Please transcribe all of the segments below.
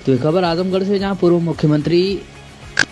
तो ये खबर आजमगढ़ से, जहां पूर्व मुख्यमंत्री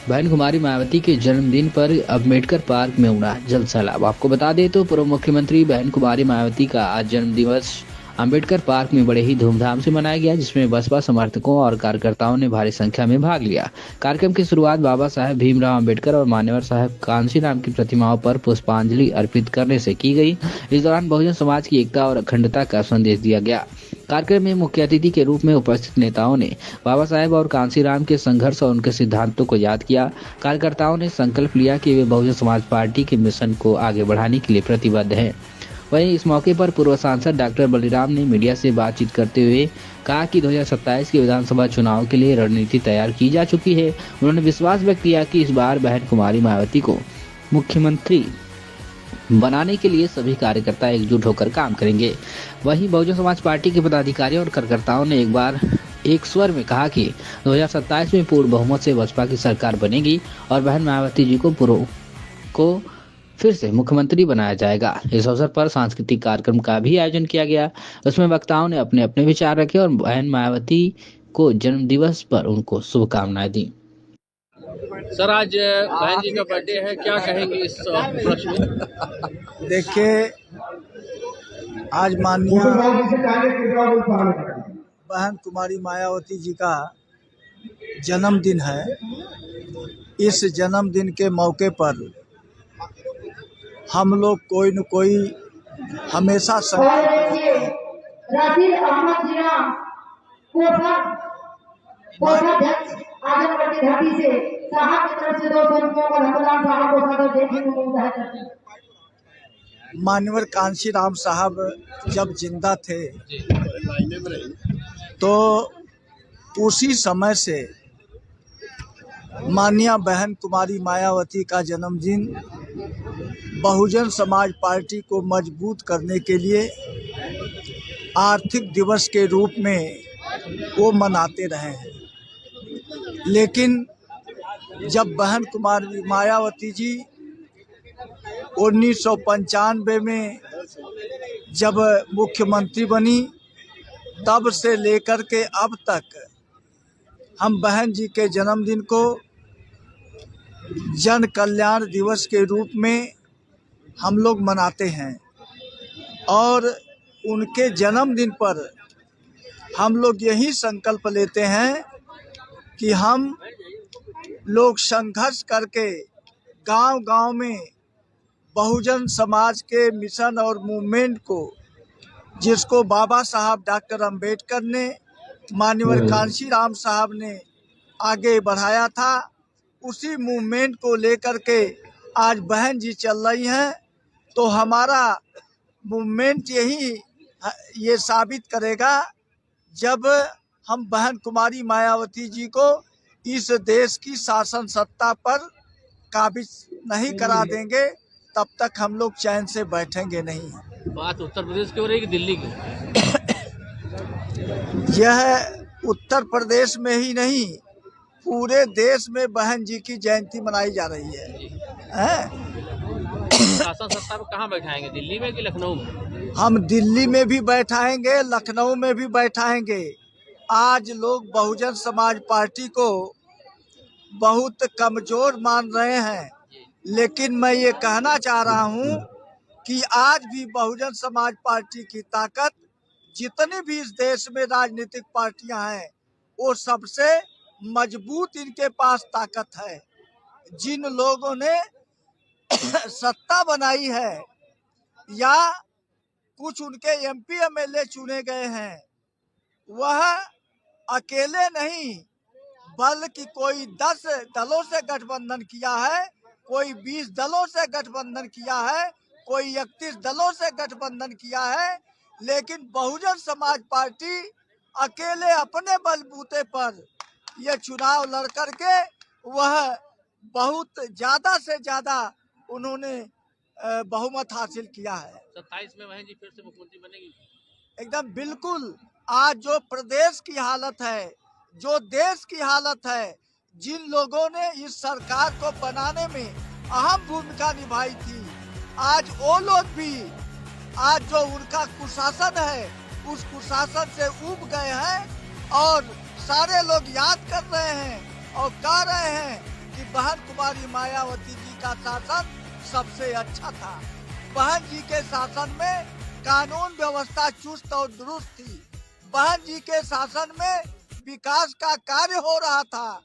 बहन कुमारी मायावती के जन्मदिन पर अम्बेडकर पार्क में उड़ा जल सैलाब। आपको बता दें तो पूर्व मुख्यमंत्री बहन कुमारी मायावती का आज जन्मदिवस अम्बेडकर पार्क में बड़े ही धूमधाम से मनाया गया, जिसमें बसपा समर्थकों और कार्यकर्ताओं ने भारी संख्या में भाग लिया। कार्यक्रम की शुरुआत बाबा साहेब भीमराव अम्बेडकर और मान्यवर साहब कांशीराम की प्रतिमाओं पर पुष्पांजलि अर्पित करने से की गई। इस दौरान बहुजन समाज की एकता और अखंडता का संदेश दिया गया। कार्यक्रम में मुख्य अतिथि के रूप में उपस्थित नेताओं ने बाबा साहेब और कांशीराम के संघर्ष और उनके सिद्धांतों को याद किया। कार्यकर्ताओं ने संकल्प लिया कि वे बहुजन समाज पार्टी के मिशन को आगे बढ़ाने के लिए प्रतिबद्ध हैं। वहीं इस मौके पर पूर्व सांसद डॉक्टर बलिराम ने मीडिया से बातचीत करते हुए कहा कि 2027 के विधानसभा चुनाव के लिए रणनीति तैयार की जा चुकी है। उन्होंने विश्वास व्यक्त किया कि इस बार बहन कुमारी मायावती को मुख्यमंत्री बनाने के लिए सभी कार्यकर्ता एकजुट होकर काम करेंगे। वहीं बहुजन समाज पार्टी के पदाधिकारियों और कार्यकर्ताओं ने एक बार एक स्वर में कहा कि 2027 में पूर्ण बहुमत से बसपा की सरकार बनेगी और बहन मायावती जी को फिर से मुख्यमंत्री बनाया जाएगा। इस अवसर पर सांस्कृतिक कार्यक्रम का भी आयोजन किया गया। उसमें वक्ताओं ने अपने अपने विचार रखे और बहन मायावती को जन्मदिवस पर उनको शुभकामनाएं दी। सर, आज बहन जी का बर्थडे है, क्या कहेंगे इस उपलक्ष्य में? देखिए, आज माननीय बहन कुमारी मायावती जी का जन्मदिन है। इस जन्मदिन के मौके पर हम लोग कोई न कोई हमेशा मान्यवर कांशीराम साहब जब जिंदा थे तो उसी समय से माननीय बहन कुमारी मायावती का जन्मदिन बहुजन समाज पार्टी को मजबूत करने के लिए आर्थिक दिवस के रूप में वो मनाते रहे हैं। लेकिन जब बहन कुमारी मायावती जी 1995 में जब मुख्यमंत्री बनी, तब से लेकर के अब तक हम बहन जी के जन्मदिन को जन कल्याण दिवस के रूप में हम लोग मनाते हैं और उनके जन्मदिन पर हम लोग यही संकल्प लेते हैं कि हम लोग संघर्ष करके गांव-गांव में बहुजन समाज के मिशन और मूवमेंट को, जिसको बाबा साहब डॉक्टर अंबेडकर ने, मान्यवर कांशीराम साहब ने आगे बढ़ाया था, उसी मूवमेंट को लेकर के आज बहन जी चल रही हैं। तो हमारा मूवमेंट ये साबित करेगा जब हम बहन कुमारी मायावती जी को इस देश की शासन सत्ता पर काबिज नहीं करा देंगे, तब तक हम लोग चैन से बैठेंगे नहीं। बात उत्तर प्रदेश की हो रही है कि दिल्ली की? यह उत्तर प्रदेश में ही नहीं, पूरे देश में बहन जी की जयंती मनाई जा रही है। शासन सत्ता में कहाँ बैठाएंगे, दिल्ली में कि लखनऊ में? हम दिल्ली में भी बैठाएंगे, लखनऊ में भी बैठाएंगे। आज लोग बहुजन समाज पार्टी को बहुत कमजोर मान रहे हैं, लेकिन मैं ये कहना चाह रहा हूँ कि आज भी बहुजन समाज पार्टी की ताकत, जितनी भी इस देश में राजनीतिक पार्टियां हैं, वो सबसे मजबूत इनके पास ताकत है। जिन लोगों ने सत्ता बनाई है या कुछ उनके एमपी एमएलए चुने गए हैं, वह अकेले नहीं बल्कि कोई 10 दलों से गठबंधन किया है, कोई 20 दलों से गठबंधन किया है, कोई 31 दलों से गठबंधन किया है। लेकिन बहुजन समाज पार्टी अकेले अपने बलबूते पर यह चुनाव लड़ करके वह बहुत ज़्यादा से ज़्यादा उन्होंने बहुमत हासिल किया है। 27 में बहन जी फिर से मुख्यमंत्री बनेगी? एकदम बिल्कुल। आज जो प्रदेश की हालत है, जो देश की हालत है, जिन लोगों ने इस सरकार को बनाने में अहम भूमिका निभाई थी, आज वो लोग भी, आज जो उनका कुशासन है, उस कुशासन से ऊब गए हैं और सारे लोग याद कर रहे हैं और कह रहे हैं कि बहन कुमारी मायावती जी का शासन सबसे अच्छा था। बहन जी के शासन में कानून व्यवस्था चुस्त और दुरुस्त थी। बहन जी के शासन में विकास का कार्य हो रहा था।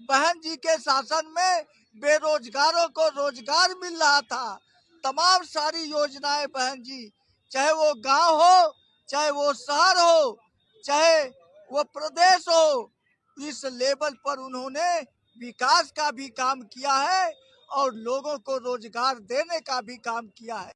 बहन जी के शासन में बेरोजगारों को रोजगार मिल रहा था। तमाम सारी योजनाएं बहन जी, चाहे वो गांव हो, चाहे वो शहर हो, चाहे वो प्रदेश हो, इस लेवल पर उन्होंने विकास का भी काम किया है और लोगों को रोजगार देने का भी काम किया है।